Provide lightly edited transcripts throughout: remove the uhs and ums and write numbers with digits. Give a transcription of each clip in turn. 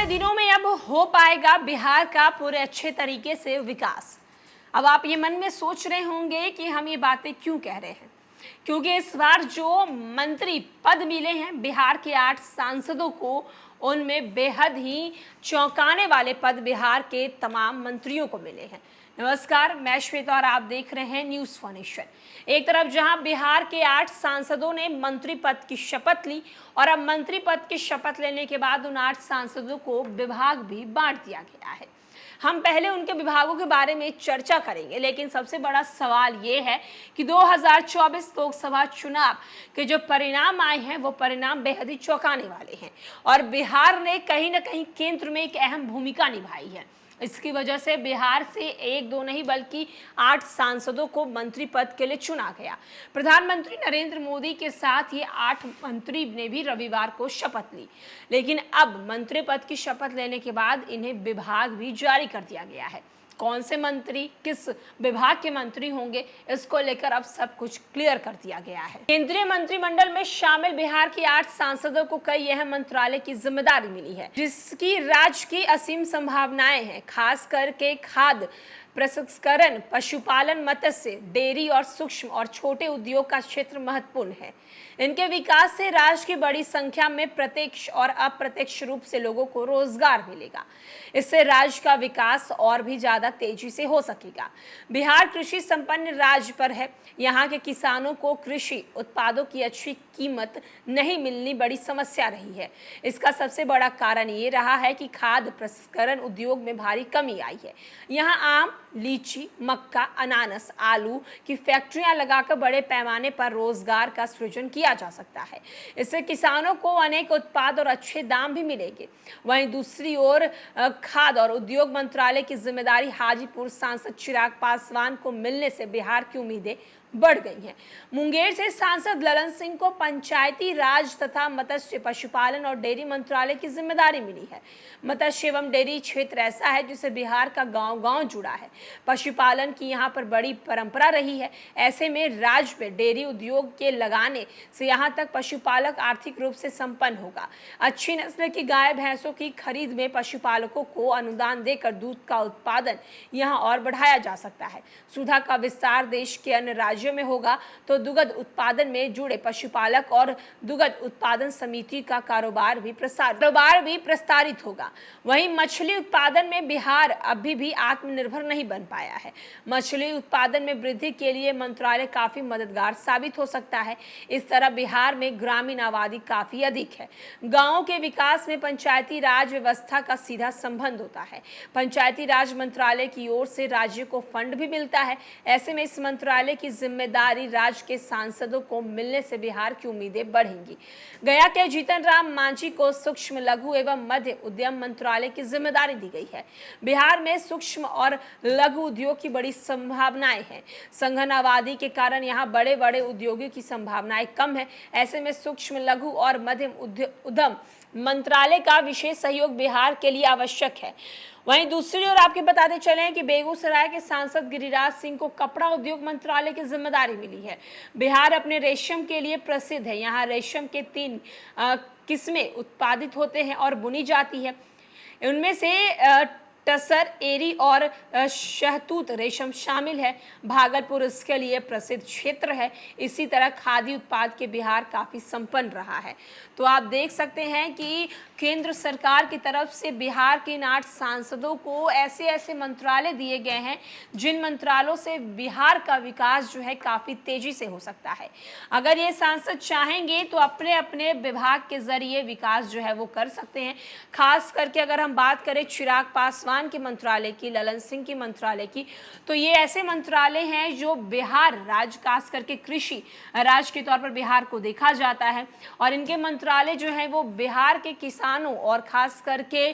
वाले दिनों में अब हो पाएगा बिहार का पूरे अच्छे तरीके से विकास। अब आप ये मन में सोच रहे होंगे कि हम ये बातें क्यों कह रहे हैं, क्योंकि इस बार जो मंत्री पद मिले हैं बिहार के 8 सांसदों को, उनमें बेहद ही चौंकाने वाले पद बिहार के तमाम मंत्रियों को मिले हैं। नमस्कार, मैं श्वेता और आप देख रहे हैं न्यूज़ फॉर नेशन। एक तरफ जहां बिहार के 8 सांसदों ने मंत्री पद की शपथ ली और अब मंत्री पद की शपथ लेने के बाद उन 8 सांसदों को विभाग भी बांट दिया गया है। हम पहले उनके विभागों के बारे में चर्चा करेंगे, लेकिन सबसे बड़ा सवाल ये है कि 2024 लोकसभा चुनाव के जो परिणाम आए हैं वो परिणाम बेहद ही चौंकाने वाले हैं और बिहार ने कहीं ना कहीं केंद्र में एक अहम भूमिका निभाई है। इसकी वजह से बिहार से 1-2 नहीं बल्कि 8 सांसदों को मंत्री पद के लिए चुना गया। प्रधानमंत्री नरेंद्र मोदी के साथ ये 8 मंत्री ने भी रविवार को शपथ ली, लेकिन अब मंत्री पद की शपथ लेने के बाद इन्हें विभाग भी जारी कर दिया गया है। कौन से मंत्री किस विभाग के मंत्री होंगे, इसको लेकर अब सब कुछ क्लियर कर दिया गया है। केंद्रीय मंत्रिमंडल में शामिल बिहार के 8 सांसदों को कई अहम मंत्रालय की जिम्मेदारी मिली है, जिसकी राज्य की असीम संभावनाएं हैं। खास करके खाद्य प्रसंस्करण, पशुपालन, मत्स्य, डेयरी और सूक्ष्म और छोटे उद्योग का क्षेत्र महत्वपूर्ण है। इनके विकास से राज्य की बड़ी संख्या में प्रत्यक्ष और अप्रत्यक्ष रूप से लोगों को रोजगार मिलेगा। इससे राज्य का विकास और भी ज्यादा तेजी से हो सकेगा। बिहार कृषि संपन्न राज्य पर है। यहाँ के किसानों को कृषि उत्पादों की अच्छी कीमत नहीं मिलनी बड़ी समस्या रही है। इसका सबसे बड़ा कारण ये रहा है कि खाद्य प्रसंस्करण उद्योग में भारी कमी आई है। यहाँ आम, लीची, मक्का, अनानास, आलू की फैक्ट्रियां लगाकर बड़े पैमाने पर रोजगार का सृजन किया जा सकता है। इससे किसानों को अनेक उत्पाद और अच्छे दाम भी मिलेंगे। वहीं दूसरी ओर खाद्य और उद्योग मंत्रालय की जिम्मेदारी हाजीपुर सांसद चिराग पासवान को मिलने से बिहार की उम्मीदें बढ़ गई हैं। मुंगेर से सांसद ललन सिंह को पंचायती राज तथा मत्स्य, पशुपालन और डेयरी मंत्रालय की जिम्मेदारी मिली है। मत्स्य एवं डेयरी क्षेत्र ऐसा है जिससे बिहार का गांव-गांव जुड़ा है। पशुपालन की यहाँ पर बड़ी परंपरा रही है। ऐसे में राज्य में डेयरी उद्योग के लगाने से यहाँ तक पशुपालक आर्थिक रूप से संपन्न होगा। अच्छी नस्ल की गाय भैंसों की खरीद में पशुपालकों को अनुदान देकर दूध का उत्पादन यहाँ और बढ़ाया जा सकता है। सुधा का विस्तार देश के अन्य राज्यों में होगा तो दुग्ध उत्पादन में जुड़े पशुपालक और दुग्ध उत्पादन समिति का कारोबार भी प्रसारित होगा। वहीं मछली उत्पादन में बिहार अभी भी आत्मनिर्भर नहीं बन पाया है। मछली उत्पादन में वृद्धि के लिए मंत्रालय काफी मददगार साबित हो सकता है। इस तरह बिहार में ग्रामीण आबादी काफी अधिक है। गांवों के विकास में पंचायती राज व्यवस्था का सीधा संबंध होता है। पंचायती राज मंत्रालय की ओर से राज्य को फंड भी मिलता है। ऐसे में इस मंत्रालय की जिम्मेदारी राज्य के सांसदों को मिलने से बिहार की उम्मीदें बढ़ेंगी। गया के जीतन राम मांझी को सूक्ष्म, लघु एवं मध्य उद्यम मंत्रालय की जिम्मेदारी दी गई है। बिहार में सूक्ष्म और लघु उद्योग की बड़ी संभावनाएं हैं। संघन आबादी के कारण यहाँ बड़े बड़े उद्योगों की संभावनाएं कम है। ऐसे में सूक्ष्म, लघु और मध्यम उद्यम मंत्रालय का विशेष सहयोग बिहार के लिए आवश्यक है। वहीं दूसरी ओर आपके बताते चले कि बेगूसराय के सांसद गिरिराज सिंह को कपड़ा उद्योग मंत्रालय की जिम्मेदारी मिली है। बिहार अपने रेशम के लिए प्रसिद्ध है। यहाँ रेशम के 3 किस्में उत्पादित होते हैं और बुनी जाती है। उनमें से टसर, एरी और शहतूत रेशम शामिल है। भागलपुर इसके लिए प्रसिद्ध क्षेत्र है। इसी तरह खादी उत्पाद के बिहार काफी संपन्न रहा है। तो आप देख सकते हैं कि केंद्र सरकार की तरफ से बिहार के 8 सांसदों को ऐसे ऐसे मंत्रालय दिए गए हैं जिन मंत्रालयों से बिहार का विकास जो है काफी तेजी से हो सकता है। अगर ये सांसद चाहेंगे तो अपने अपने विभाग के जरिए विकास जो है वो कर सकते हैं। खास करके अगर हम बात करें चिराग पासवान के मंत्रालय की, ललन सिंह की मंत्रालय की, तो ये ऐसे मंत्रालय हैं जो बिहार राज्य, खास करके कृषि राज्य के तौर पर बिहार को देखा जाता है और इनके मंत्रालय जो है वो बिहार के किसानों और खास करके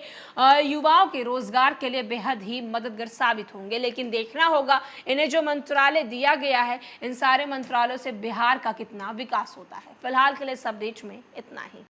युवाओं के रोजगार के लिए बेहद ही मददगार साबित होंगे। लेकिन देखना होगा इन्हें जो मंत्रालय दिया गया है, इन सारे मंत्रालयों से बिहार का कितना विकास होता है। फिलहाल के लिए इस अपडेट में इतना ही।